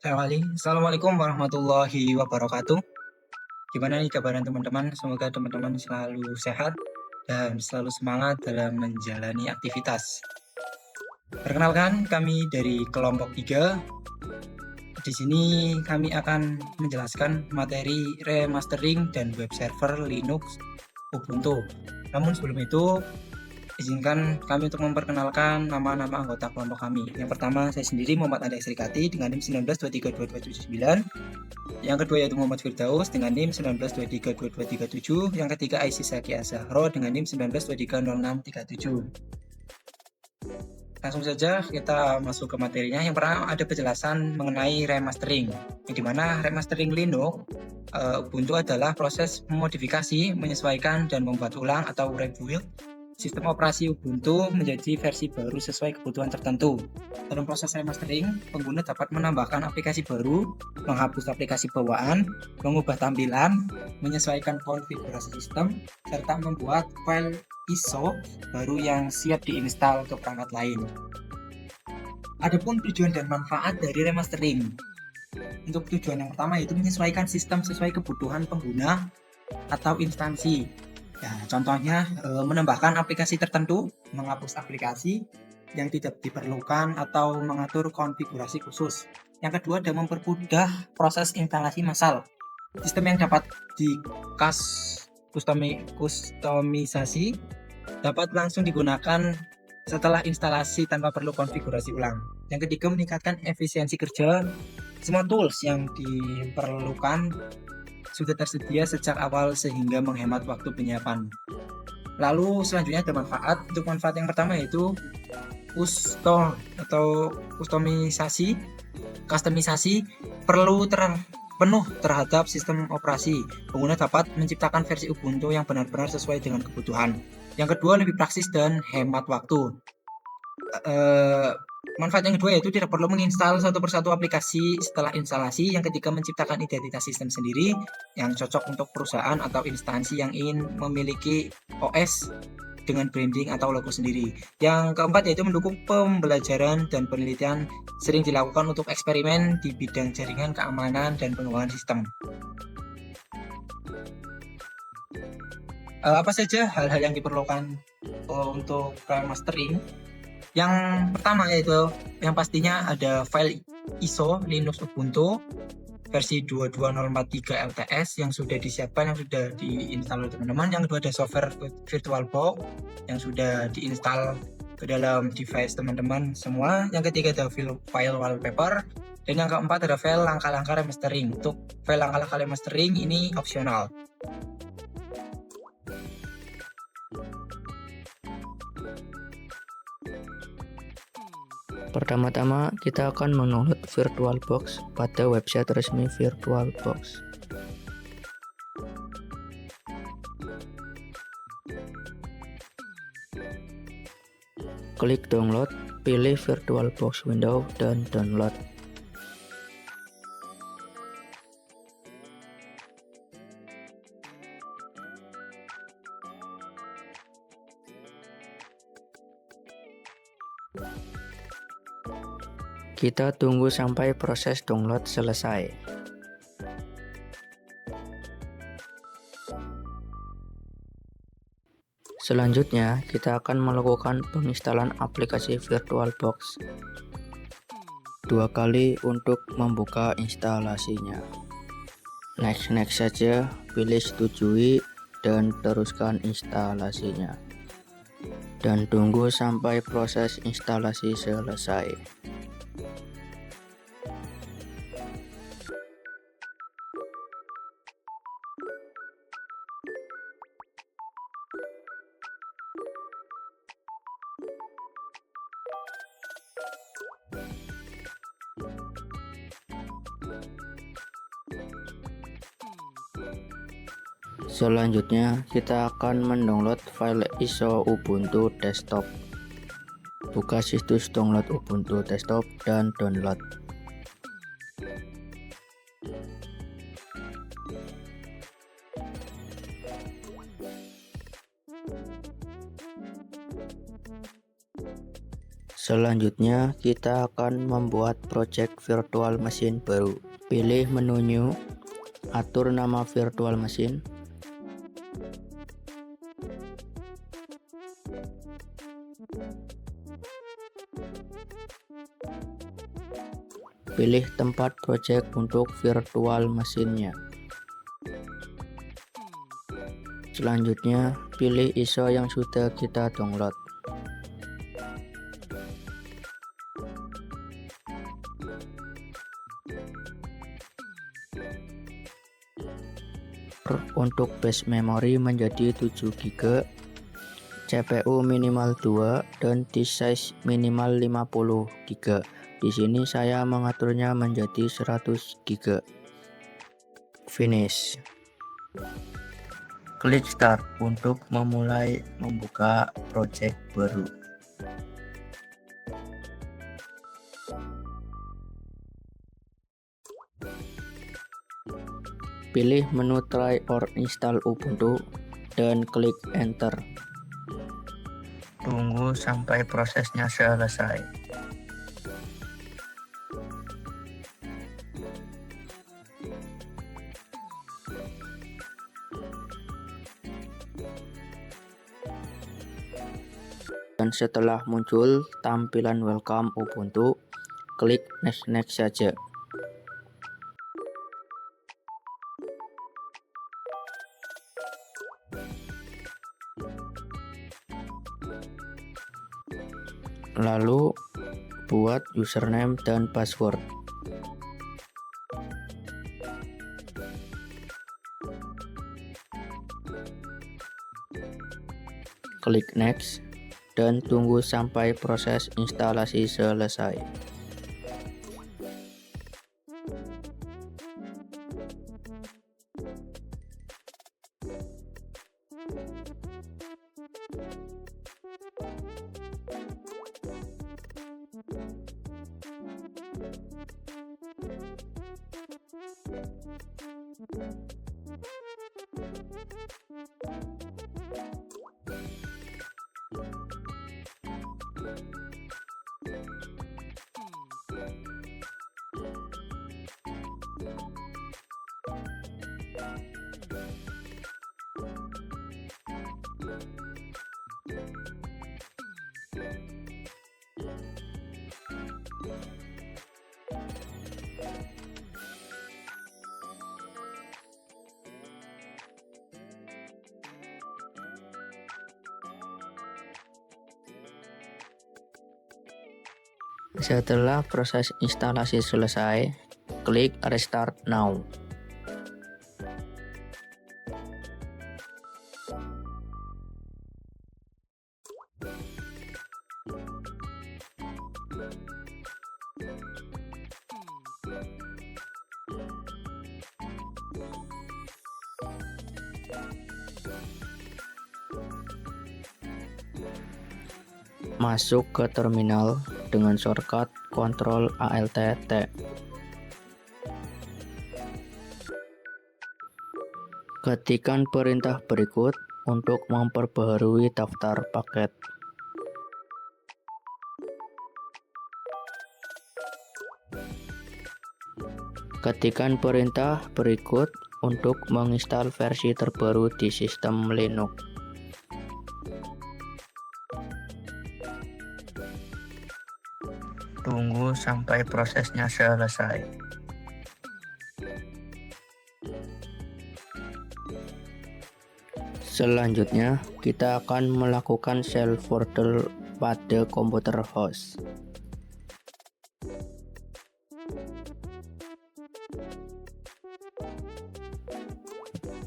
Saya awali. Assalamualaikum warahmatullahi wabarakatuh. Gimana nih kabaran teman-teman? Semoga teman-teman selalu sehat dan selalu semangat dalam menjalani aktivitas. Perkenalkan, kami dari kelompok 3. Di sini kami akan menjelaskan materi remastering dan web server Linux Ubuntu. Namun sebelum itu, izinkan kami untuk memperkenalkan nama-nama anggota kelompok kami. Yang pertama, saya sendiri Muhammad Ade Srikati dengan NIM 19232279. Yang kedua yaitu Muhammad Firdaus dengan NIM 19232237. Yang ketiga Aisyah Sakia Zahro dengan NIM 19230637. Langsung saja kita masuk ke materinya. Yang pertama ada penjelasan mengenai remastering. Di mana remastering Linux Ubuntu adalah proses memodifikasi, menyesuaikan dan membuat ulang atau rebuild sistem operasi Ubuntu menjadi versi baru sesuai kebutuhan tertentu. Dalam proses remastering, pengguna dapat menambahkan aplikasi baru, menghapus aplikasi bawaan, mengubah tampilan, menyesuaikan konfigurasi sistem, serta membuat file ISO baru yang siap diinstal ke perangkat lain. Adapun tujuan dan manfaat dari remastering. Untuk tujuan yang pertama yaitu menyesuaikan sistem sesuai kebutuhan pengguna atau instansi. Ya, contohnya menambahkan aplikasi tertentu, menghapus aplikasi yang tidak diperlukan atau mengatur konfigurasi khusus. Yang kedua adalah mempermudah proses instalasi massal. Sistem yang dapat kustomisasi dapat langsung digunakan setelah instalasi tanpa perlu konfigurasi ulang. Yang ketiga meningkatkan efisiensi kerja. Semua tools yang diperlukan sudah tersedia sejak awal sehingga menghemat waktu penyiapan. Lalu selanjutnya ada manfaat. Untuk manfaat yang pertama yaitu kustomisasi perlu penuh terhadap sistem operasi. Pengguna dapat menciptakan versi Ubuntu yang benar-benar sesuai dengan kebutuhan. Yang kedua lebih praktis dan hemat waktu. Manfaat yang kedua yaitu tidak perlu menginstal satu persatu aplikasi setelah instalasi. Yang ketiga menciptakan identitas sistem sendiri yang cocok untuk perusahaan atau instansi yang ingin memiliki OS dengan branding atau logo sendiri. Yang keempat yaitu mendukung pembelajaran dan penelitian, sering dilakukan untuk eksperimen di bidang jaringan, keamanan, dan pengembangan sistem. Apa saja hal-hal yang diperlukan untuk remastering? Yang pertama yaitu yang pastinya ada file ISO Linux Ubuntu versi 22043 LTS yang sudah disiapkan, yang sudah diinstal oleh teman-teman. Yang kedua ada software VirtualBox yang sudah diinstal ke dalam device teman-teman semua. Yang ketiga ada file wallpaper. Dan yang keempat ada file langkah-langkah remastering. Untuk file langkah-langkah remastering ini opsional. Pertama-tama kita akan mendownload VirtualBox pada website resmi VirtualBox. Klik download, pilih VirtualBox window dan download. Kita tunggu sampai proses download selesai. Selanjutnya, kita akan melakukan penginstalan aplikasi VirtualBox 2 kali untuk membuka instalasinya. Next saja, pilih setujui dan teruskan instalasinya. Dan tunggu sampai proses instalasi selesai. Selanjutnya, kita akan mendownload file ISO Ubuntu Desktop. Buka situs download Ubuntu Desktop dan download. Selanjutnya, kita akan membuat project virtual machine baru. Pilih menu New, atur nama virtual machine. Pilih tempat project untuk virtual mesinnya. Selanjutnya, pilih ISO yang sudah kita download. Untuk base memory menjadi 7 GB, CPU minimal 2 dan disk size minimal 50 GB. Di sini saya mengaturnya menjadi 100 GB. Finish. Klik start untuk memulai membuka project baru. Pilih menu try or install Ubuntu dan klik enter. Tunggu sampai prosesnya selesai. Dan setelah muncul tampilan welcome Ubuntu, klik next saja. Lalu buat username dan password. Klik next dan tunggu sampai proses instalasi selesai. Setelah proses instalasi selesai, klik restart now. Masuk ke terminal dengan shortcut Ctrl Alt T. Ketikkan perintah berikut untuk memperbaharui daftar paket. Ketikkan perintah berikut untuk menginstal versi terbaru di sistem Linux. Tunggu sampai prosesnya selesai. Selanjutnya, kita akan melakukan shell folder pada komputer host.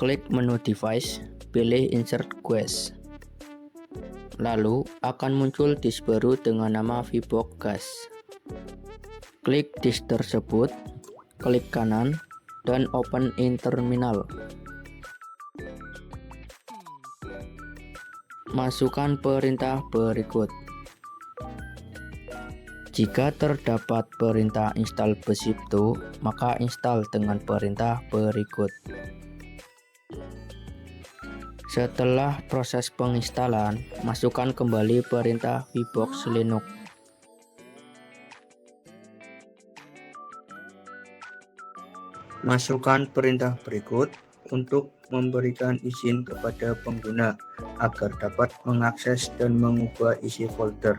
Klik menu device, pilih insert guest. Lalu akan muncul disk baru dengan nama VBox Gas. Klik disk tersebut, klik kanan, dan open in terminal. Masukkan perintah berikut. Jika terdapat perintah install Bsip2, maka install dengan perintah berikut. Setelah proses penginstalan, masukkan kembali perintah VBox Linux. Masukkan perintah berikut untuk memberikan izin kepada pengguna agar dapat mengakses dan mengubah isi folder.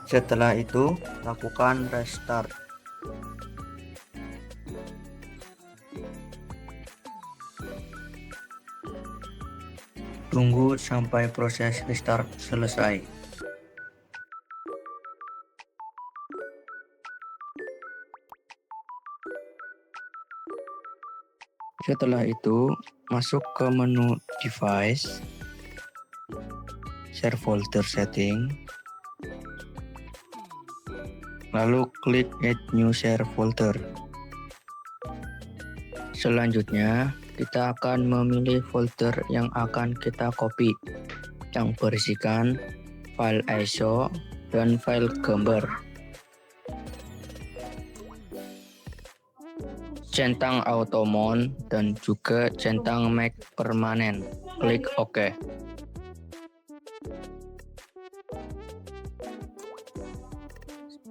Setelah itu, lakukan restart. Tunggu sampai proses restart selesai. Setelah itu, masuk ke menu Device, Share Folder Setting, lalu klik Add New Share Folder. Selanjutnya, kita akan memilih folder yang akan kita copy, yang berisikan file ISO dan file gambar. Centang automount dan juga centang Mac permanen. Klik OK.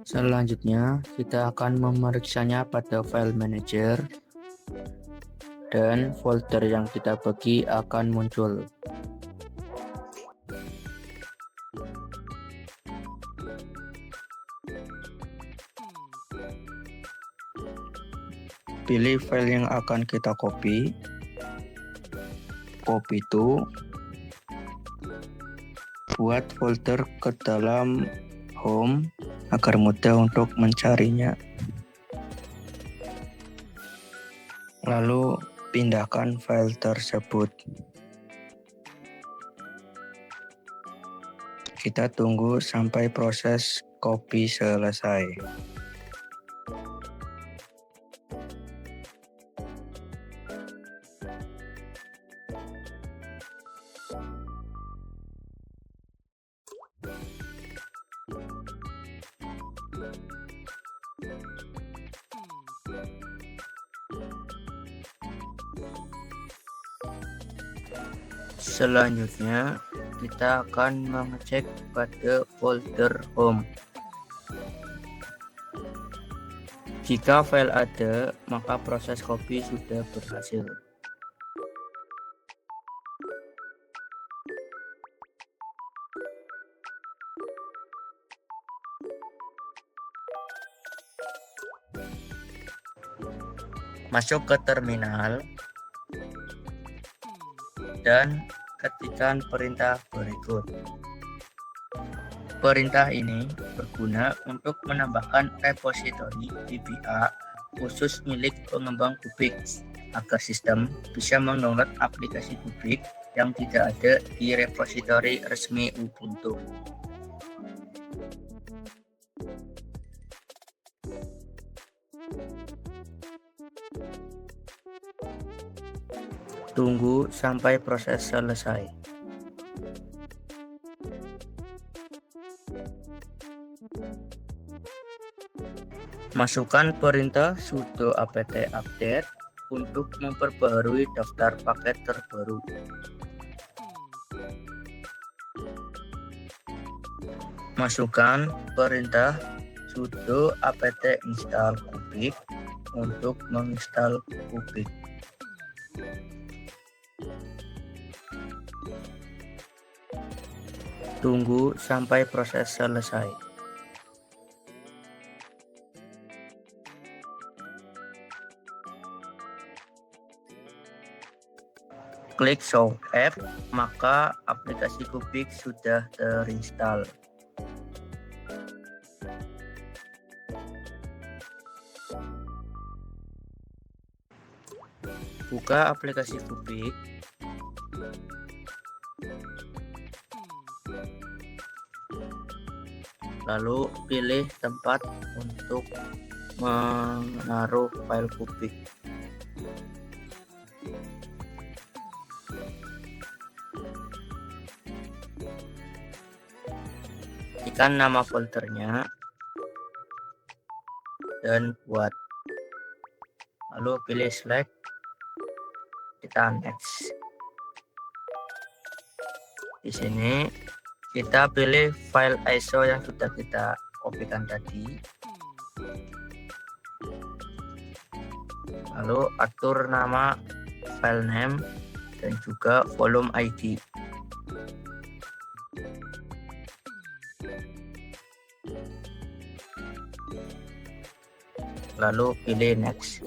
Selanjutnya, kita akan memeriksanya pada file manager dan folder yang kita bagi akan muncul. Pilih file yang akan kita copy to, buat folder ke dalam home agar mudah untuk mencarinya. Lalu pindahkan file tersebut. Kita tunggu sampai proses copy selesai. Selanjutnya, kita akan mengecek pada folder home. Jika file ada, maka proses copy sudah berhasil. Masuk ke terminal dan ketikkan perintah berikut. Perintah ini berguna untuk menambahkan repositori VBA khusus milik pengembang Kubik agar sistem bisa mendownload aplikasi Kubik yang tidak ada di repositori resmi Ubuntu. Tunggu sampai proses selesai. Masukkan perintah sudo apt update untuk memperbaharui daftar paket terbaru. Masukkan perintah sudo apt install Kubik untuk menginstal Kubik. Tunggu sampai proses selesai. Klik Show App, maka aplikasi Kubik sudah terinstall. Buka aplikasi Kubik. Lalu pilih tempat untuk menaruh file Kubik. Ketikkan nama foldernya dan buat. lalu pilih select, kita next. Di sini kita pilih file ISO yang sudah kita kopikan tadi, lalu atur nama file name dan juga volume ID. Lalu pilih next.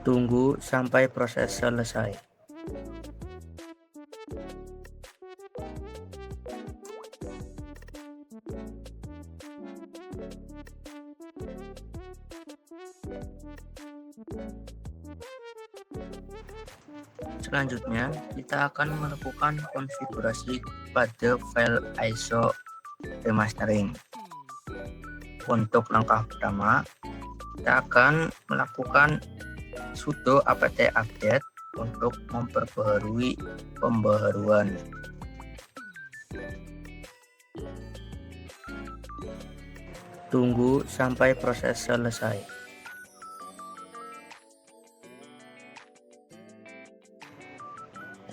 Tunggu sampai proses selesai. Selanjutnya, kita akan melakukan konfigurasi pada file ISO remastering. Untuk langkah pertama, kita akan melakukan sudo apt update untuk memperbaharui pembaharuan. Tunggu sampai proses selesai.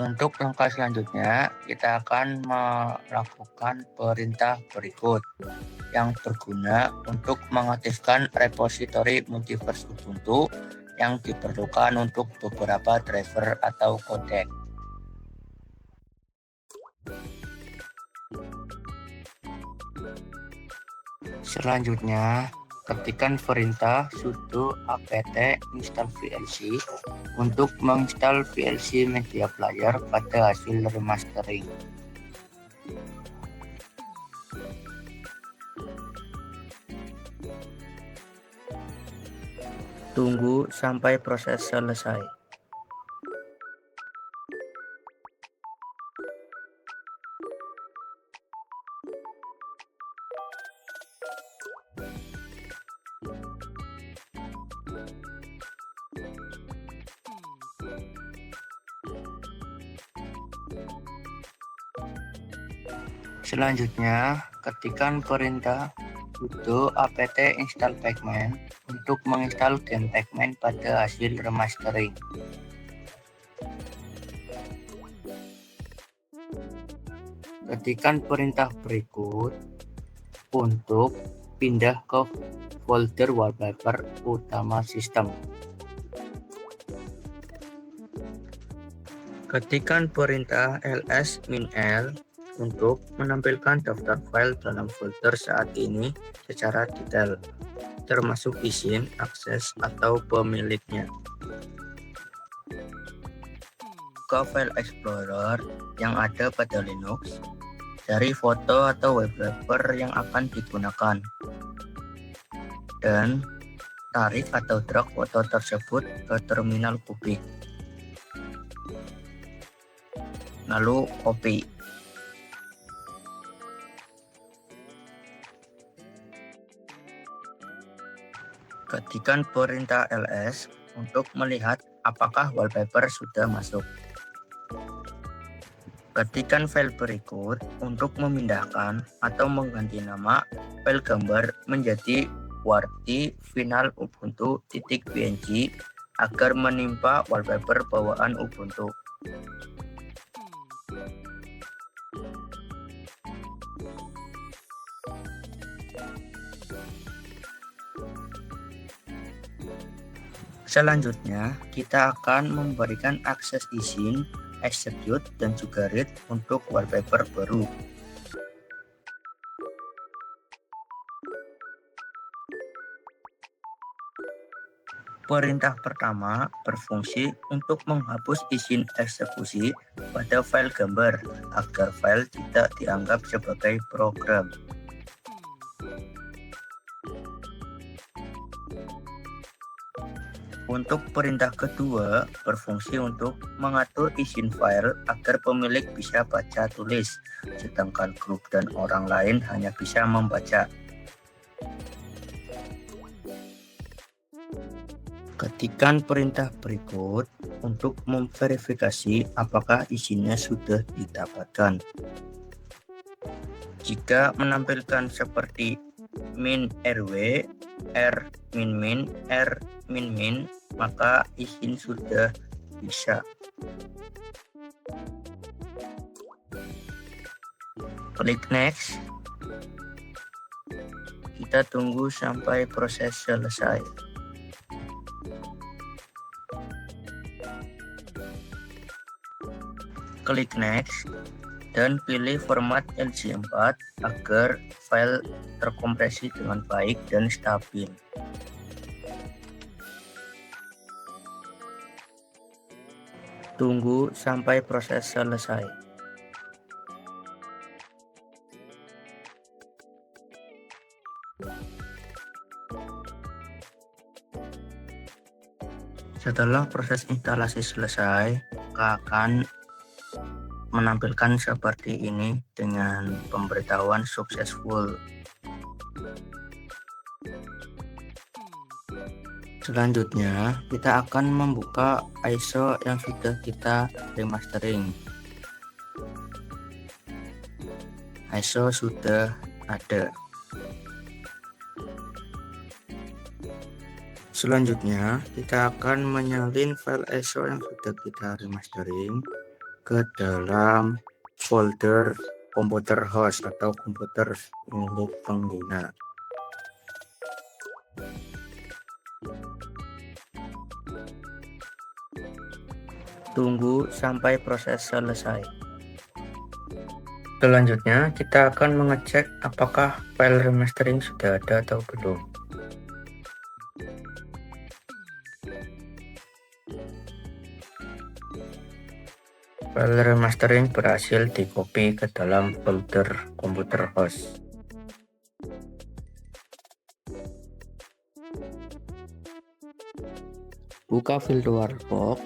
Untuk langkah selanjutnya, kita akan melakukan perintah berikut yang berguna untuk mengaktifkan repositori multiverse Ubuntu yang diperlukan untuk beberapa driver atau codec. Selanjutnya, ketikkan perintah sudo apt install VLC untuk menginstal VLC Media Player pada hasil remastering. Tunggu sampai proses selesai. Selanjutnya, ketikkan perintah sudo apt install pacman untuk menginstal game pacman pada hasil remastering. Ketikkan perintah berikut untuk pindah ke folder wallpaper utama sistem. Ketikkan perintah ls-l untuk menampilkan daftar file dalam folder saat ini secara detail, termasuk izin, akses, atau pemiliknya. Ke file explorer yang ada pada Linux, cari foto atau web wrapper yang akan digunakan, dan tarik atau drag foto tersebut ke terminal Kubik. Lalu copy. Ketikkan perintah ls untuk melihat apakah wallpaper sudah masuk. Ketikkan file berikut untuk memindahkan atau mengganti nama file gambar menjadi warty final ubuntu.png agar menimpa wallpaper bawaan Ubuntu. Selanjutnya, kita akan memberikan akses izin, execute, dan juga read untuk wallpaper baru. Perintah pertama berfungsi untuk menghapus izin eksekusi pada file gambar agar file tidak dianggap sebagai program. Untuk perintah kedua berfungsi untuk mengatur izin file agar pemilik bisa baca tulis, sedangkan grup dan orang lain hanya bisa membaca. Ketikkan perintah berikut untuk memverifikasi apakah izinnya sudah didapatkan. Jika menampilkan seperti min RW, R maka izin sudah bisa. Klik next. Kita tunggu sampai proses selesai. Klik next dan pilih format LG4 agar file terkompresi dengan baik dan stabil. Tunggu sampai proses selesai. Setelah proses instalasi selesai, maka akan menampilkan seperti ini dengan pemberitahuan successful. Selanjutnya, kita akan membuka ISO yang sudah kita remastering. ISO sudah ada. Selanjutnya, kita akan menyalin file ISO yang sudah kita remastering ke dalam folder komputer host atau komputer milik pengguna. Tunggu sampai proses selesai. Selanjutnya, kita akan mengecek apakah file remastering sudah ada atau belum. File remastering berhasil di-copy ke dalam folder komputer host. Buka Virtual Box,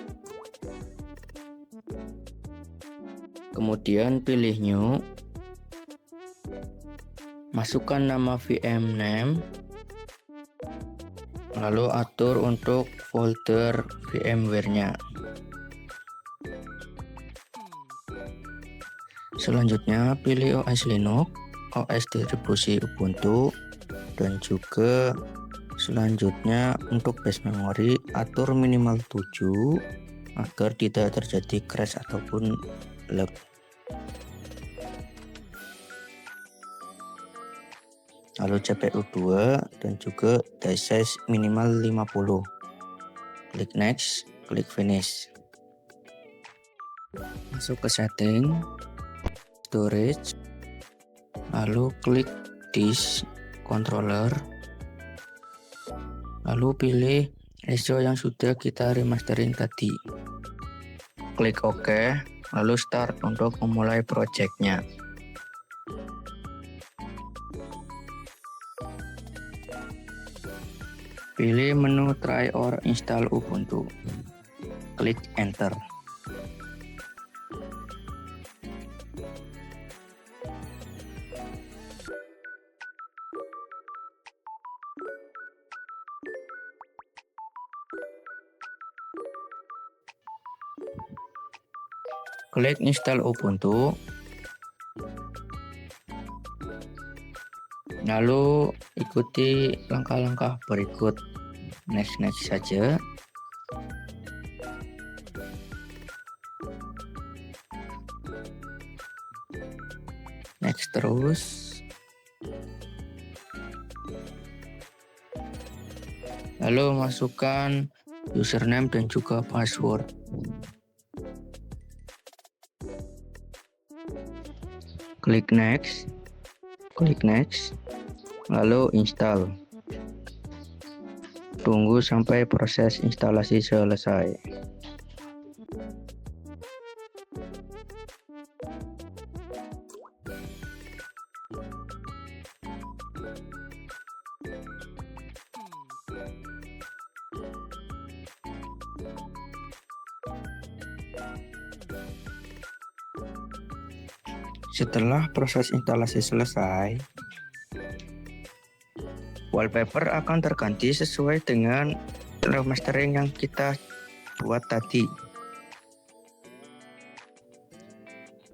kemudian pilih New, masukkan nama VM name, lalu atur untuk folder VMware-nya. Selanjutnya pilih OS Linux, OS distribusi Ubuntu, dan juga selanjutnya untuk base memory atur minimal 7 agar tidak terjadi crash ataupun lag. Lalu CPU 2 dan juga disk size minimal 50. Klik next, klik finish. Masuk ke setting, storage, lalu klik disk controller, lalu pilih ISO yang sudah kita remastering tadi. Klik OK, lalu start untuk memulai projectnya. Pilih menu try or install Ubuntu. Klik enter. Klik install Ubuntu, lalu ikuti langkah-langkah berikut. Next saja. Next terus. Lalu masukkan username dan juga password. Klik next, lalu install. Tunggu sampai proses instalasi selesai. Setelah proses instalasi selesai, wallpaper akan terganti sesuai dengan remastering yang kita buat tadi.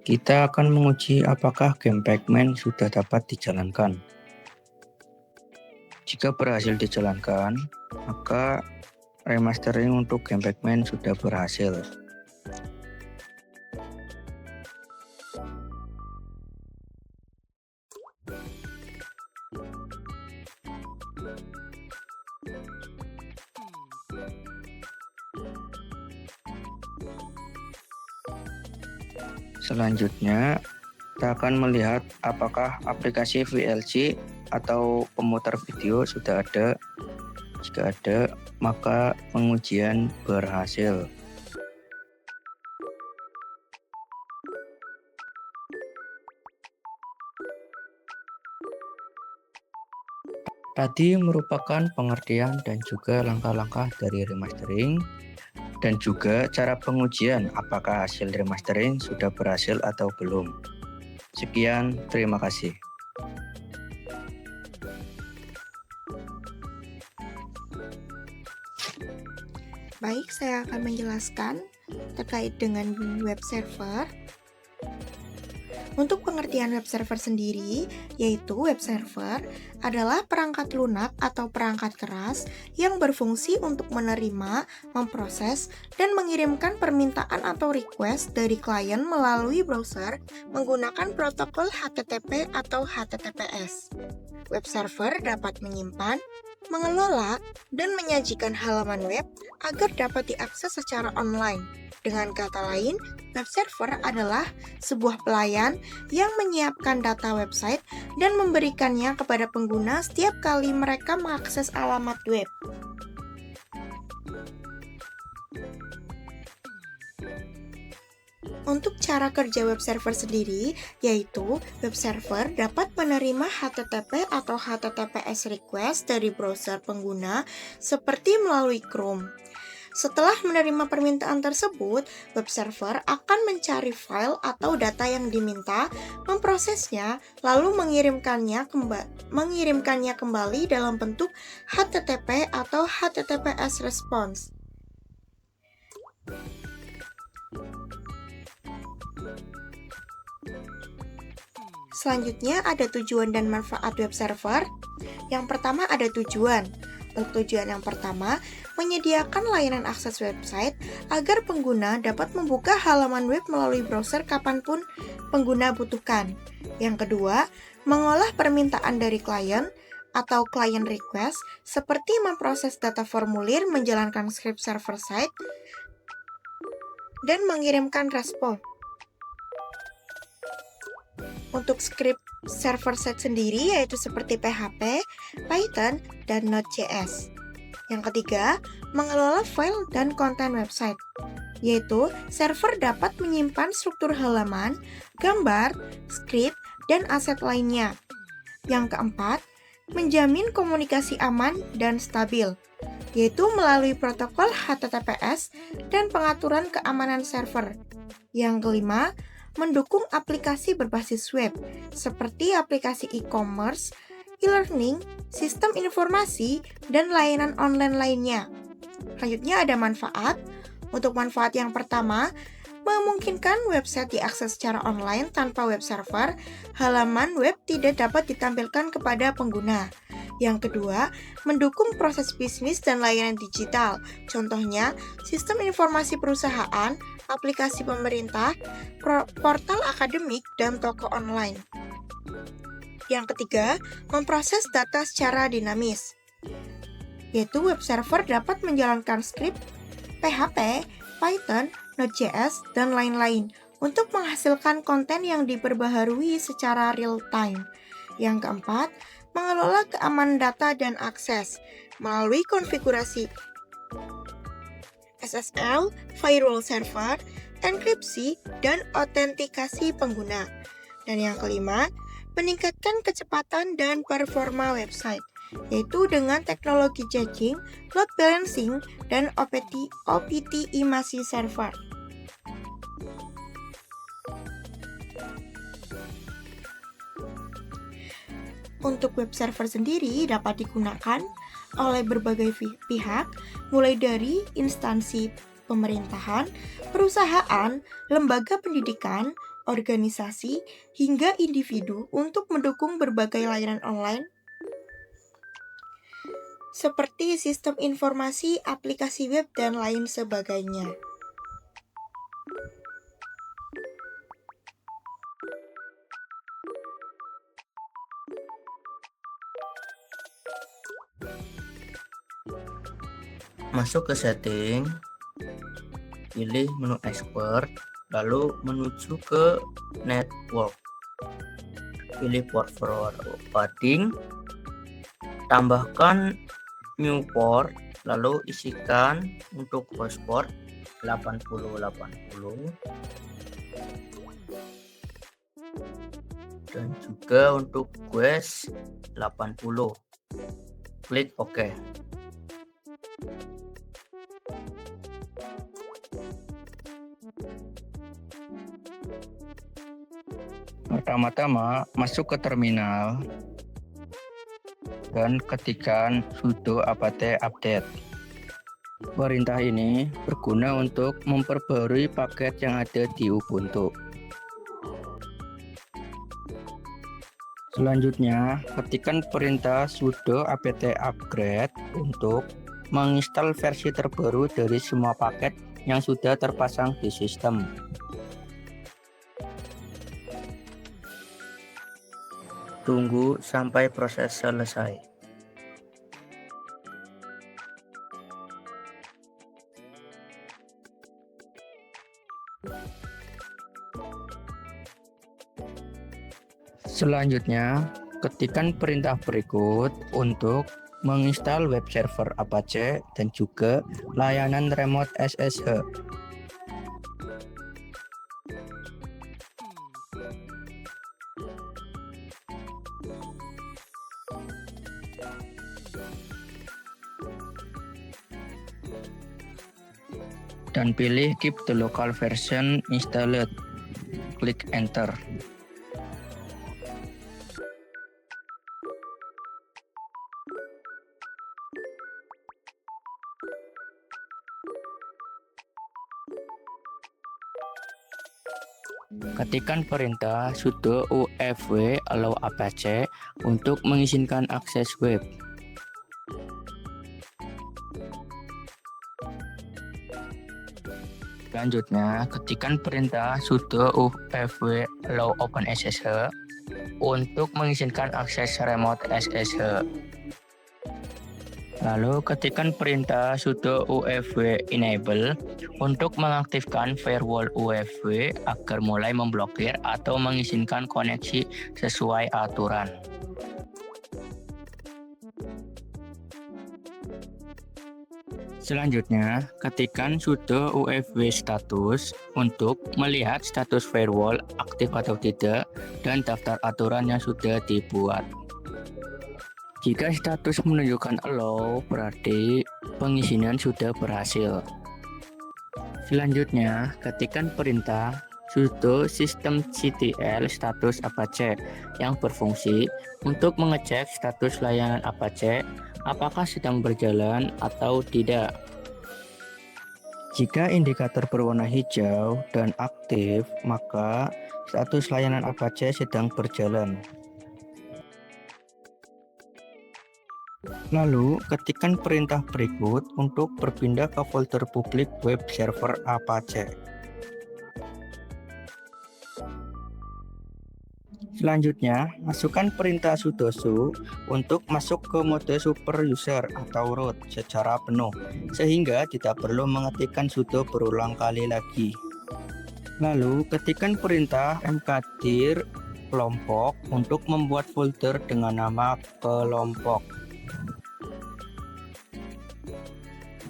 Kita akan menguji apakah game Pac-Man sudah dapat dijalankan. Jika berhasil dijalankan, maka remastering untuk game Pac-Man sudah berhasil. Selanjutnya, kita akan melihat apakah aplikasi VLC atau pemutar video sudah ada. Jika ada, maka pengujian berhasil. Tadi merupakan pengertian dan juga langkah-langkah dari remastering dan juga cara pengujian apakah hasil remastering sudah berhasil atau belum. Sekian, terima kasih. Baik, saya akan menjelaskan terkait dengan web server. Untuk pengertian web server sendiri, yaitu web server adalah perangkat lunak atau perangkat keras yang berfungsi untuk menerima, memproses, dan mengirimkan permintaan atau request dari klien melalui browser menggunakan protokol HTTP atau HTTPS. Web server dapat menyimpan, mengelola, dan menyajikan halaman web agar dapat diakses secara online. Dengan kata lain, web server adalah sebuah pelayan yang menyiapkan data website dan memberikannya kepada pengguna setiap kali mereka mengakses alamat web. Untuk cara kerja web server sendiri, yaitu web server dapat menerima HTTP atau HTTPS request dari browser pengguna seperti melalui Chrome. Setelah menerima permintaan tersebut, web server akan mencari file atau data yang diminta, memprosesnya, lalu mengirimkannya kembali dalam bentuk HTTP atau HTTPS response. Selanjutnya ada tujuan dan manfaat web server. Yang pertama ada tujuan. Untuk tujuan yang pertama, menyediakan layanan akses website agar pengguna dapat membuka halaman web melalui browser kapanpun pengguna butuhkan. Yang kedua, mengolah permintaan dari klien atau client request seperti memproses data formulir, menjalankan script server side, dan mengirimkan respon. Untuk script server side sendiri yaitu seperti PHP, Python, dan Node.js. Yang ketiga, mengelola file dan konten website, yaitu server dapat menyimpan struktur halaman, gambar, script, dan aset lainnya. Yang keempat, menjamin komunikasi aman dan stabil, yaitu melalui protokol HTTPS dan pengaturan keamanan server. Yang kelima, mendukung aplikasi berbasis web, seperti aplikasi e-commerce, e-learning, sistem informasi, dan layanan online lainnya. Selanjutnya ada manfaat. Untuk manfaat yang pertama, memungkinkan website diakses secara online tanpa web server, halaman web tidak dapat ditampilkan kepada pengguna. Yang kedua, mendukung proses bisnis dan layanan digital. Contohnya, sistem informasi perusahaan, aplikasi pemerintah, portal akademik, dan toko online. Yang ketiga, memproses data secara dinamis, yaitu web server dapat menjalankan script, PHP, Python, Node.js, dan lain-lain untuk menghasilkan konten yang diperbaharui secara real-time. Yang keempat, mengelola keamanan data dan akses melalui konfigurasi SSL, firewall server, enkripsi, dan autentikasi pengguna. Dan yang kelima, meningkatkan kecepatan dan performa website, yaitu dengan teknologi caching, load balancing, dan optimasi server. Untuk web server sendiri dapat digunakan oleh berbagai pihak, mulai dari instansi pemerintahan, perusahaan, lembaga pendidikan, organisasi, hingga individu untuk mendukung berbagai layanan online. seperti sistem informasi, aplikasi web, dan lain sebagainya. Masuk ke setting, pilih menu expert, lalu menuju ke network. Pilih port forwarding, tambahkan new port, lalu isikan untuk host port 8080 dan juga untuk Quest 80. Klik OK. Pertama-tama masuk ke terminal dan ketikkan sudo apt update. Perintah ini berguna untuk memperbarui paket yang ada di Ubuntu. Selanjutnya, ketikkan perintah sudo apt upgrade untuk menginstal versi terbaru dari semua paket yang sudah terpasang di sistem. Tunggu sampai proses selesai. Selanjutnya, ketikkan perintah berikut untuk menginstal web server Apache dan juga layanan remote SSH. Dan pilih keep the local version installed. Klik enter. Ketikkan perintah sudo ufw allow apache untuk mengizinkan akses web. Selanjutnya, ketikkan perintah sudo ufw allow OpenSSH untuk mengizinkan akses remote SSH. Lalu ketikkan perintah sudo ufw enable untuk mengaktifkan firewall ufw agar mulai memblokir atau mengizinkan koneksi sesuai aturan. Selanjutnya, ketikkan sudo ufw status untuk melihat status firewall aktif atau tidak dan daftar aturan yang sudah dibuat. Jika status menunjukkan allow, berarti pengizinan sudah berhasil. Selanjutnya, ketikkan perintah sudo systemctl status Apache yang berfungsi untuk mengecek status layanan Apache apakah sedang berjalan atau tidak. Jika indikator berwarna hijau dan aktif, maka status layanan Apache sedang berjalan. Lalu, ketikkan perintah berikut untuk berpindah ke folder publik web server Apache. Selanjutnya, masukkan perintah sudo su untuk masuk ke mode super user atau root secara penuh, sehingga tidak perlu mengetikkan sudo berulang kali lagi. Lalu, ketikkan perintah mkdir kelompok untuk membuat folder dengan nama kelompok.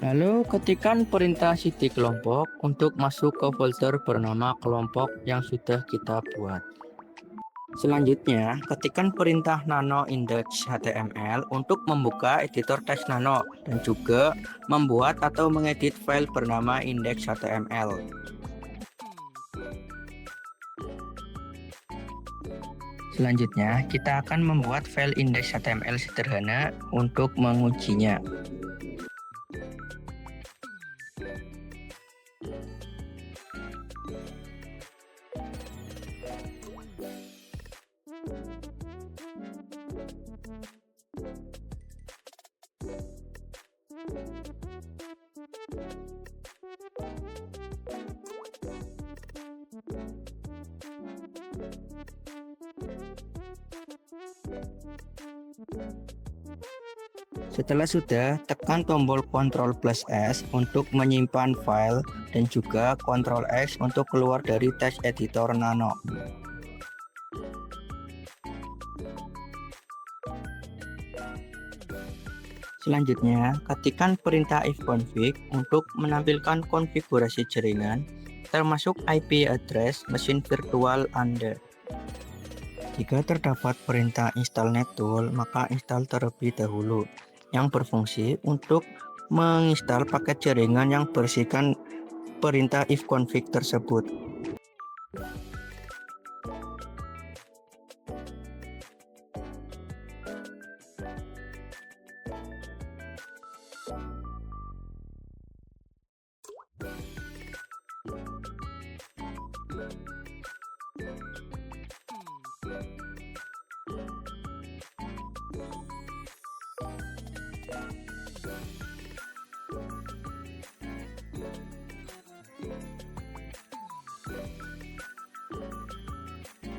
Lalu ketikkan perintah cd kelompok untuk masuk ke folder bernama kelompok yang sudah kita buat. Selanjutnya, ketikkan perintah nano index.html untuk membuka editor teks nano dan juga membuat atau mengedit file bernama index.html. Selanjutnya, kita akan membuat file index.html sederhana untuk mengujinya. Setelah sudah, tekan tombol Ctrl plus S untuk menyimpan file dan juga Ctrl X untuk keluar dari text editor Nano. Selanjutnya, ketikkan perintah ifconfig untuk menampilkan konfigurasi jaringan termasuk IP address mesin virtual Anda. Jika terdapat perintah install nettool, maka install terlebih dahulu yang berfungsi untuk menginstal paket jaringan yang berisikan perintah ifconfig tersebut.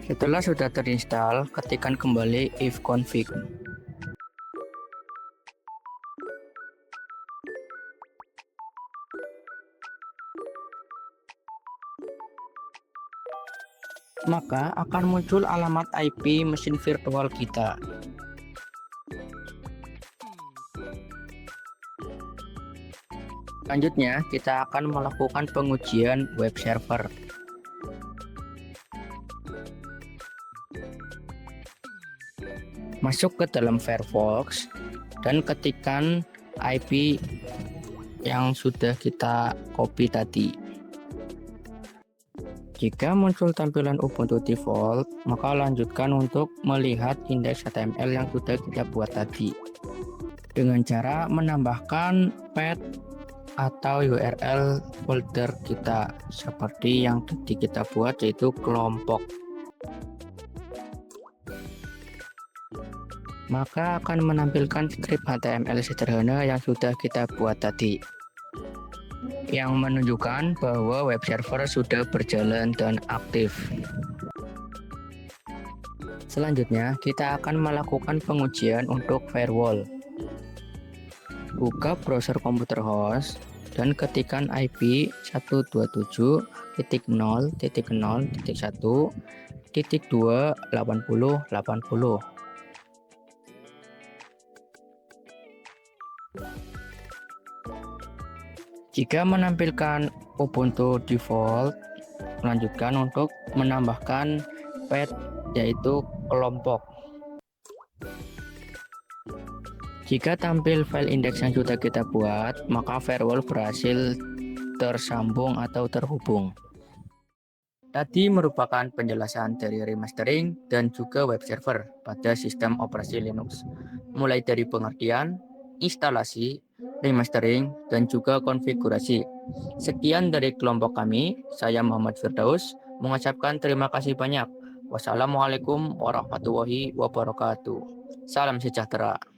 Setelah sudah terinstall, ketikkan kembali ifconfig. Maka akan muncul alamat IP mesin virtual kita. Selanjutnya, kita akan melakukan pengujian web server. Masuk ke dalam Firefox dan ketikkan IP yang sudah kita copy tadi. Jika muncul tampilan Ubuntu default, maka lanjutkan untuk melihat indeks HTML yang sudah kita buat tadi dengan cara menambahkan path atau URL folder kita seperti yang tadi kita buat, yaitu kelompok. Maka akan menampilkan skrip HTML sederhana yang sudah kita buat tadi, yang menunjukkan bahwa web server sudah berjalan dan aktif. Selanjutnya, kita akan melakukan pengujian untuk firewall. Buka browser komputer host dan ketikkan IP 127.0.0.1.2.80.80. Jika menampilkan Ubuntu default, lanjutkan untuk menambahkan path, yaitu kelompok. Jika tampil file indeks yang sudah kita buat, maka firewall berhasil tersambung atau terhubung. Tadi merupakan penjelasan dari remastering dan juga web server pada sistem operasi Linux, mulai dari pengertian, instalasi, remastering, dan juga konfigurasi. Sekian dari kelompok kami, saya Muhammad Firdaus, mengucapkan terima kasih banyak. Wassalamualaikum warahmatullahi wabarakatuh. Salam sejahtera.